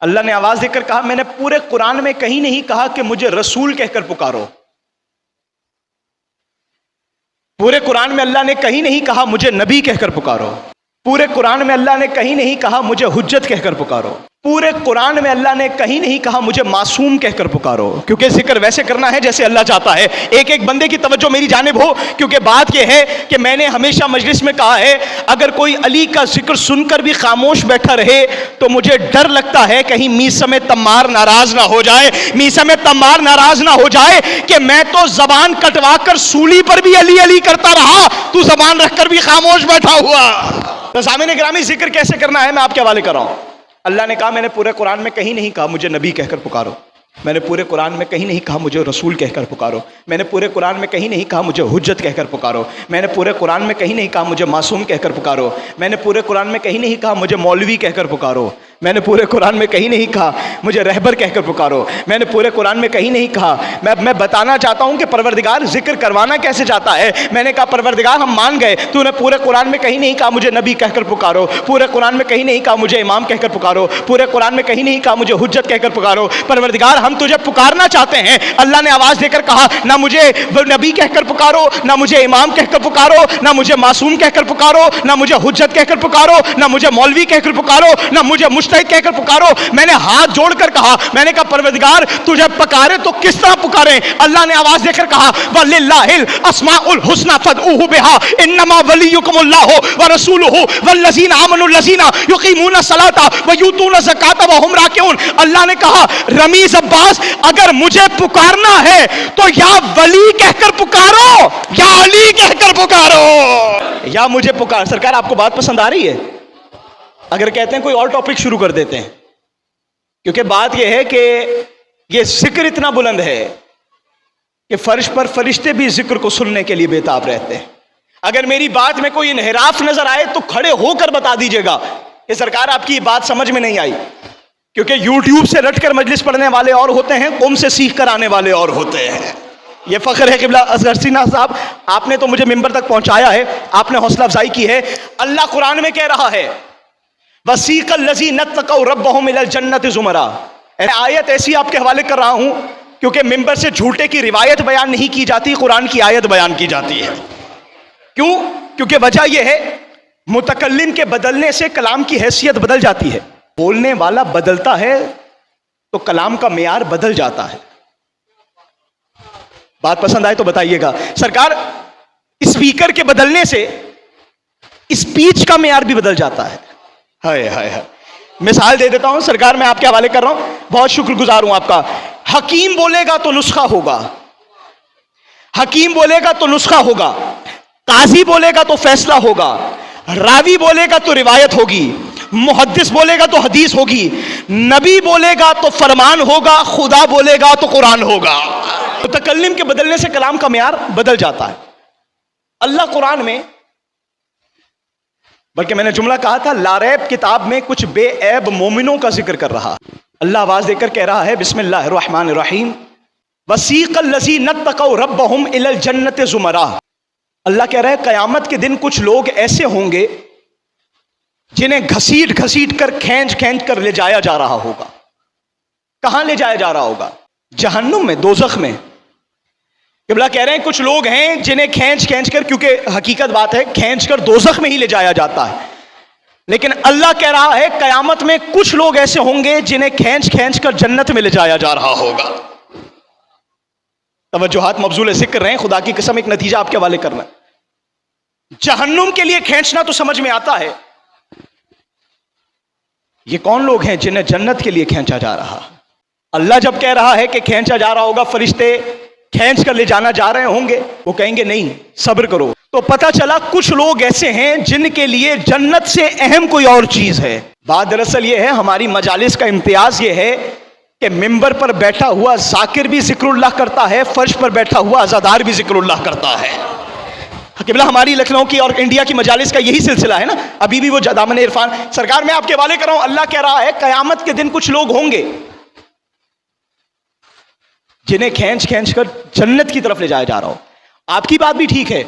اللہ نے آواز دے کر کہا، میں نے پورے قرآن میں کہیں نہیں کہا کہ مجھے رسول کہہ کر پکارو. پورے قرآن میں اللہ نے کہیں نہیں کہا مجھے نبی کہہ کر پکارو. پورے قرآن میں اللہ نے کہیں نہیں کہا مجھے حجت کہہ کر پکارو. پورے قرآن میں اللہ نے کہیں نہیں کہا مجھے معصوم کہہ کر پکارو. کیونکہ ذکر ویسے کرنا ہے جیسے اللہ چاہتا ہے. ایک ایک بندے کی توجہ میری جانب ہو، کیونکہ بات یہ ہے کہ میں نے ہمیشہ مجلس میں کہا ہے اگر کوئی علی کا ذکر سن کر بھی خاموش بیٹھا رہے تو مجھے ڈر لگتا ہے کہیں میثم تمار ناراض نہ ہو جائے. میثم تمار ناراض نہ ہو جائے کہ میں تو زبان کٹوا کر سولی پر بھی علی علی کرتا رہا، تو زبان رکھ کر بھی خاموش بیٹھا ہوا. تو سامعین گرامی، ذکر کیسے کرنا ہے میں آپ کے حوالے کر رہا ہوں. اللہ نے کہا میں نے پورے قرآن میں کہیں نہیں کہا مجھے نبی کہہ کر پکارو. میں نے پورے قرآن میں کہیں نہیں کہا مجھے رسول کہہ کر پکارو. میں نے پورے قرآن میں کہیں نہیں کہا مجھے حجت کہہ کر پکارو. میں نے پورے قرآن میں کہیں نہیں کہا مجھے معصوم کہہ کر پکارو. میں نے پورے قرآن میں کہیں نہیں کہا مجھے مولوی کہہ کر پکارو. میں نے پورے قرآن میں کہیں نہیں کہا مجھے رہبر کہہ کر پکارو. میں نے پورے قرآن میں کہیں نہیں کہا. میں بتانا چاہتا ہوں کہ پروردگار ذکر کروانا کیسے چاہتا ہے. میں نے کہا پروردگار ہم مان گئے، تو نے پورے قرآن میں کہیں نہیں کہا مجھے نبی کہہ کر پکارو. پورے قرآن میں کہیں نہیں کہا مجھے امام کہہ کر پکارو. پورے قرآن میں کہیں نہیں کہا مجھے حجت کہہ کر پکارو. پروردگار ہم تجھے پکارنا چاہتے ہیں. اللہ نے آواز دے کر کہا نہ مجھے نبی کہہ کر پکارو، نہ مجھے امام کہہ کر پکارو، نہ مجھے معصوم کہہ کر پکارو، نہ مجھے حجت کہہ کر پکارو، نہ مجھے مولوی کہہ کر پکارو، نہ مجھے مجتہد کہہ کر پکارو. میں نے ہاتھ جوڑ کر کہا، میں نے کہا پروردگار تجھے پکارے تو کس طرح پکاریں؟ اللہ نے آواز دے کر کہا وَلِلَّهِ الْأَسْمَاءُ الْحُسْنَى فَادْعُوهُ بِهَا إِنَّمَا وَلِيُّكُمُ اللَّهُ وَرَسُولُهُ وَالَّذِينَ آمَنُوا الَّذِينَ يُقِيمُونَ الصَّلَاةَ وَيُؤْتُونَ الزَّكَاةَ وَهُمْ رَاكِعُونَ. اللہ نے کہا رمیز عباس اگر مجھے پکارنا ہے تو یا ولی کہہ کر پکارو یا علی کہہ کر پکارو، یا مجھے پکار. سرکار آپ کو بات پسند آ رہی ہے؟ اگر کہتے ہیں کوئی اور ٹاپک شروع کر دیتے ہیں، کیونکہ بات یہ ہے کہ یہ ذکر اتنا بلند ہے کہ فرش پر فرشتے بھی ذکر کو سننے کے لیے بےتاب رہتے ہیں. اگر میری بات میں کوئی انحراف نظر آئے تو کھڑے ہو کر بتا دیجئے گا کہ سرکار آپ کی بات سمجھ میں نہیں آئی. کیونکہ یوٹیوب سے رٹ کر مجلس پڑھنے والے اور ہوتے ہیں، قوم سے سیکھ کر آنے والے اور ہوتے ہیں. یہ فخر ہے قبلہ اصغر سینا صاحب، آپ نے تو مجھے ممبر تک پہنچایا ہے، آپ نے حوصلہ افزائی کی ہے. اللہ قرآن میں کہہ رہا ہے وَسِيقَ الَّذِينَ اتَّقَوْا رَبَّهُمْ إِلَى الْجَنَّةِ زُمَرًا. آیت ایسی آپ کے حوالے کر رہا ہوں کیونکہ ممبر سے جھوٹے کی روایت بیان نہیں کی جاتی، قرآن کی آیت بیان کی جاتی ہے. کیوں؟ کیونکہ وجہ یہ ہے متکلم کے بدلنے سے کلام کی حیثیت بدل جاتی ہے. بولنے والا بدلتا ہے تو کلام کا معیار بدل جاتا ہے. بات پسند آئے تو بتائیے گا. سرکار اسپیکر کے بدلنے سے اسپیچ کا معیار بھی بدل جاتا ہے. ہائے ہائے ہائے. مثال دے دیتا ہوں سرکار، میں آپ کے حوالے کر رہا ہوں، بہت شکر گزار ہوں آپ کا. حکیم بولے گا تو نسخہ ہوگا، حکیم بولے گا تو نسخہ ہوگا، قاضی بولے گا تو فیصلہ ہوگا، راوی بولے گا تو روایت ہوگی، محدث بولے گا تو حدیث ہوگی، نبی بولے گا تو فرمان ہوگا، خدا بولے گا تو قرآن ہوگا. متکلم کے بدلنے سے کلام کا معیار بدل جاتا ہے. اللہ قرآن میں، بلکہ میں نے جملہ کہا تھا لاریب کتاب میں کچھ بے عیب مومنوں کا ذکر کر رہا. اللہ آواز دے کر کہہ رہا ہے بسم اللہ الرحمن الرحیم وَسِيقَ الَّذِينَ اتَّقَوْا رَبَّهُمْ إِلَى الْجَنَّةِ زُمَرًا. اللہ کہہ رہا ہے قیامت کے دن کچھ لوگ ایسے ہوں گے جنہیں گھسیٹ گھسیٹ کر کھینچ کھینچ کر لے جایا جا رہا ہوگا. کہاں لے جایا جا رہا ہوگا؟ جہنم میں، دوزخ میں. قبلہ کہہ رہے ہیں کچھ لوگ ہیں جنہیں کھینچ کھینچ کر، کیونکہ حقیقت بات ہے کھینچ کر دوزخ میں ہی لے جایا جاتا ہے، لیکن اللہ کہہ رہا ہے قیامت میں کچھ لوگ ایسے ہوں گے جنہیں کھینچ کھینچ کر جنت میں لے جایا جا رہا ہوگا. توجہات مبذول ذکر رہے ہیں، خدا کی قسم ایک نتیجہ آپ کے حوالے کرنا. جہنم کے لیے کھینچنا تو سمجھ میں آتا ہے، یہ کون لوگ ہیں جنہیں جنت کے لیے کھینچا جا رہا؟ اللہ جب کہہ رہا ہے کہ کھینچا جا رہا ہوگا، فرشتے کھینچ کر لے جانا جا رہے ہوں گے، وہ کہیں گے نہیں صبر کرو. تو پتہ چلا کچھ لوگ ایسے ہیں جن کے لیے جنت سے اہم کوئی اور چیز ہے. بات دراصل یہ ہے، ہماری مجالس کا امتیاز یہ ہے کہ ممبر پر بیٹھا ہوا ذاکر بھی ذکر اللہ کرتا ہے، فرش پر بیٹھا ہوا عزادار بھی ذکر اللہ کرتا ہے. قبلہ ہماری لکھنؤ کی اور انڈیا کی مجالس کا یہی سلسلہ ہے نا، ابھی بھی وہ دامن عرفان سرکار میں آپ کے حوالے کر رہا ہوں. اللہ کہہ رہا ہے قیامت کے دن کچھ لوگ ہوں گے جنہیں کھینچ کھینچ کر جنت کی طرف لے جایا جا رہا ہو. آپ کی بات بھی ٹھیک ہے.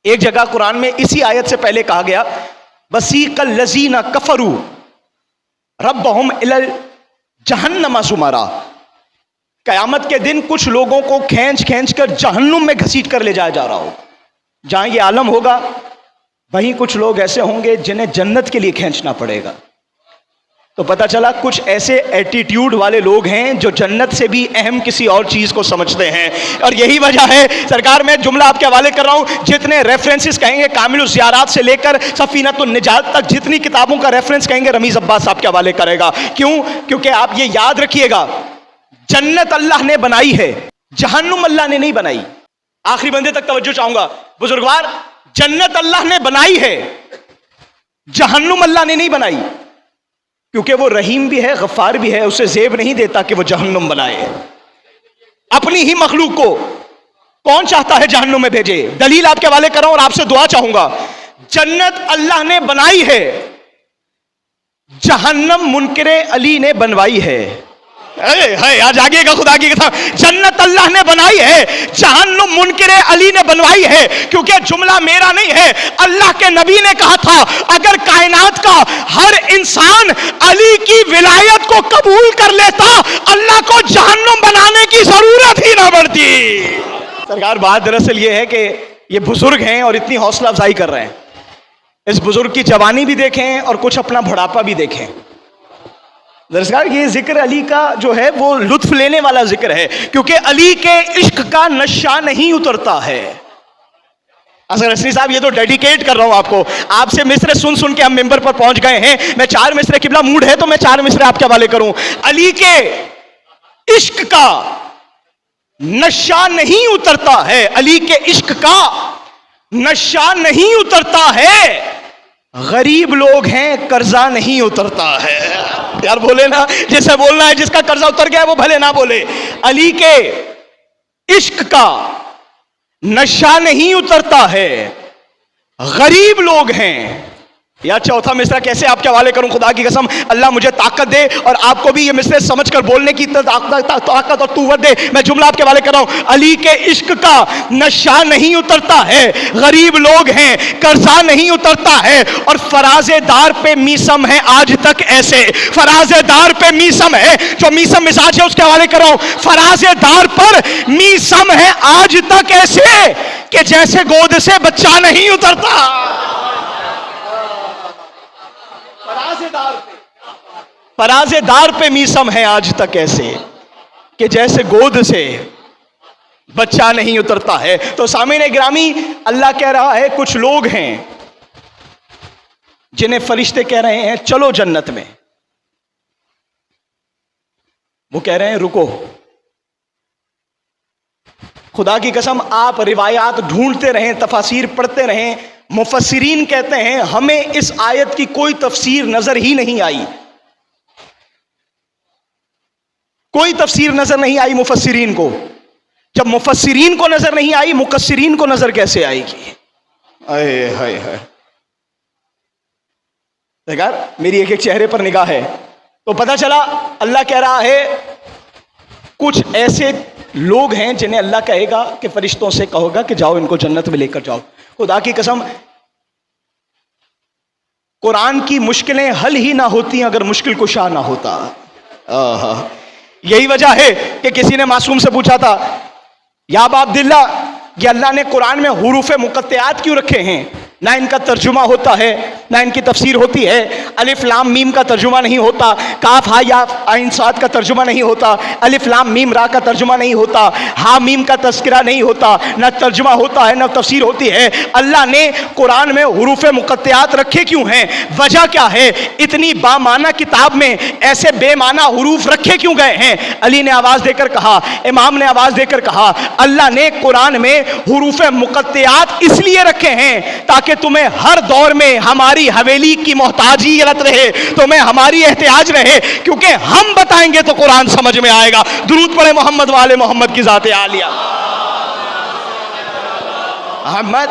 ایک جگہ قرآن میں اسی آیت سے پہلے کہا گیا وَسِیقَ الَّذِينَ كَفَرُوا رَبَّهُمْ إِلَى جَهَنَّمَ زُمَرًا. قیامت کے دن کچھ لوگوں کو کھینچ کھینچ کر جہنم میں گھسیٹ کر لے جایا جا رہا ہو. جہاں یہ عالم ہوگا وہیں کچھ لوگ ایسے ہوں گے جنہیں جنت کے لیے کھینچنا پڑے گا. تو پتا چلا کچھ ایسے ایٹیٹیوڈ والے لوگ ہیں جو جنت سے بھی اہم کسی اور چیز کو سمجھتے ہیں. اور یہی وجہ ہے سرکار میں جملہ آپ کے حوالے کر رہا ہوں، جتنے ریفرنسز کہیں گے کامل الزیارات سے لے کر سفینۃ النجات تک جتنی کتابوں کا ریفرنس کہیں گے رمیز عباس آپ کے حوالے کرے گا. کیوں؟ کیونکہ آپ یہ یاد رکھیے گا جنت اللہ نے بنائی ہے، جہنم اللہ نے نہیں بنائی. آخری بندے تک توجہ چاہوں گا بزرگوار، جنت اللہ نے بنائی ہے، جہنم اللہ نے نہیں بنائی. کیونکہ وہ رحیم بھی ہے غفار بھی ہے، اسے زیب نہیں دیتا کہ وہ جہنم بنائے. اپنی ہی مخلوق کو کون چاہتا ہے جہنم میں بھیجے؟ دلیل آپ کے حوالے کر رہا ہوں اور آپ سے دعا چاہوں گا. جنت اللہ نے بنائی ہے، جہنم منکر علی نے بنوائی ہے. آج آگے کا خدا کی قسم، جنت اللہ نے بنائی ہے، جہنم منکر علی نے بنوائی ہے. کیونکہ جملہ میرا نہیں ہے، اللہ کے نبی نے کہا تھا اگر کائنات کا ہر انسان علی کی ولایت کو قبول کر لیتا اللہ کو جہنم بنانے کی ضرورت ہی نہ پڑتی. سرکار بات دراصل یہ ہے کہ یہ بزرگ ہیں اور اتنی حوصلہ افزائی کر رہے ہیں. اس بزرگ کی جوانی بھی دیکھیں اور کچھ اپنا بڑھاپا بھی دیکھیں. درسگار یہ ذکر علی کا جو ہے وہ لطف لینے والا ذکر ہے، کیونکہ علی کے عشق کا نشہ نہیں اترتا ہے. اصغر حسنی صاحب یہ تو ڈیڈیکیٹ کر رہا ہوں آپ کو، آپ سے مصرے سن سن کے ہم ممبر پر پہنچ گئے ہیں. میں 4 مصرے قبلہ موڈ ہے تو میں 4 مصرے آپ کے حوالے کروں. علی کے عشق کا نشہ نہیں اترتا ہے، علی کے عشق کا نشہ نہیں اترتا ہے. غریب لوگ ہیں قرضہ نہیں اترتا ہے. یار بولے نا، جسے بولنا ہے جس کا قرضہ اتر گیا وہ بھلے نہ بولے. علی کے عشق کا نشہ نہیں اترتا ہے، غریب لوگ ہیں. یا چوتھا مصرع کیسے آپ کے حوالے کروں؟ خدا کی قسم اللہ مجھے طاقت دے اور آپ کو بھی یہ مصرع سمجھ کر بولنے کی طاقت اور قوت دے. میں جملہ آپ کے حوالے کر رہا ہوں. علی کے عشق کا نشہ نہیں اترتا ہے، غریب لوگ ہیں قرضہ نہیں اترتا ہے. اور فراز دار پہ میسم ہے آج تک ایسے، فراز دار پہ میسم ہے، جو میسم مزاج ہے اس کے حوالے کر رہا ہوں. فراز دار پر میسم ہے آج تک ایسے کہ جیسے گود سے بچہ نہیں اترتا. فراز دار پہ میسم ہے آج تک ایسے کہ جیسے گود سے بچہ نہیں اترتا ہے. تو سامعین گرامی اللہ کہہ رہا ہے کچھ لوگ ہیں جنہیں فرشتے کہہ رہے ہیں چلو جنت میں. وہ کہہ رہے ہیں رکو. خدا کی قسم آپ روایات ڈھونڈتے رہیں، تفاسیر پڑھتے رہیں. مفسرین کہتے ہیں ہمیں اس آیت کی کوئی تفسیر نظر ہی نہیں آئی، کوئی تفسیر نظر نہیں آئی مفسرین کو. جب مفسرین کو نظر نہیں آئی مقصرین کو نظر کیسے آئے گی؟ دیکھا میری ایک ایک چہرے پر نگاہ ہے تو پتہ چلا اللہ کہہ رہا ہے کچھ ایسے لوگ ہیں جنہیں اللہ کہے گا کہ فرشتوں سے کہو گا کہ جاؤ ان کو جنت میں لے کر جاؤ. خدا کی قسم قرآن کی مشکلیں حل ہی نہ ہوتی اگر مشکل کشا نہ ہوتا. یہی وجہ ہے کہ کسی نے معصوم سے پوچھا تھا یا ابا عبداللہ یہ اللہ نے قرآن میں حروف مقطعات کیوں رکھے ہیں؟ نہ ان کا ترجمہ ہوتا ہے نہ ان کی تفسیر ہوتی ہے. الف لام میم کا ترجمہ نہیں ہوتا، کاف ہا یا عین صاد کا ترجمہ نہیں ہوتا، الف لام میم را کا ترجمہ نہیں ہوتا، ہا میم کا تذکرہ نہیں ہوتا، نہ ترجمہ ہوتا ہے نہ تفسیر ہوتی ہے. اللہ نے قرآن میں حروف مقطعات رکھے کیوں ہیں؟ وجہ کیا ہے؟ اتنی بامعنی کتاب میں ایسے بے معنی حروف رکھے کیوں گئے ہیں؟ علی نے آواز دے کر کہا، امام نے آواز دے کر کہا اللہ نے قرآن میں حروف مقطعات اس لیے رکھے ہیں تاکہ تمہیں ہر دور میں ہماری حویلی کی محتاجیت رہے، تمہیں ہماری احتیاج رہے، کیونکہ ہم بتائیں گے تو قرآن سمجھ میں آئے گا. درود پڑھے محمد والے محمد کی ذات عالیہ. احمد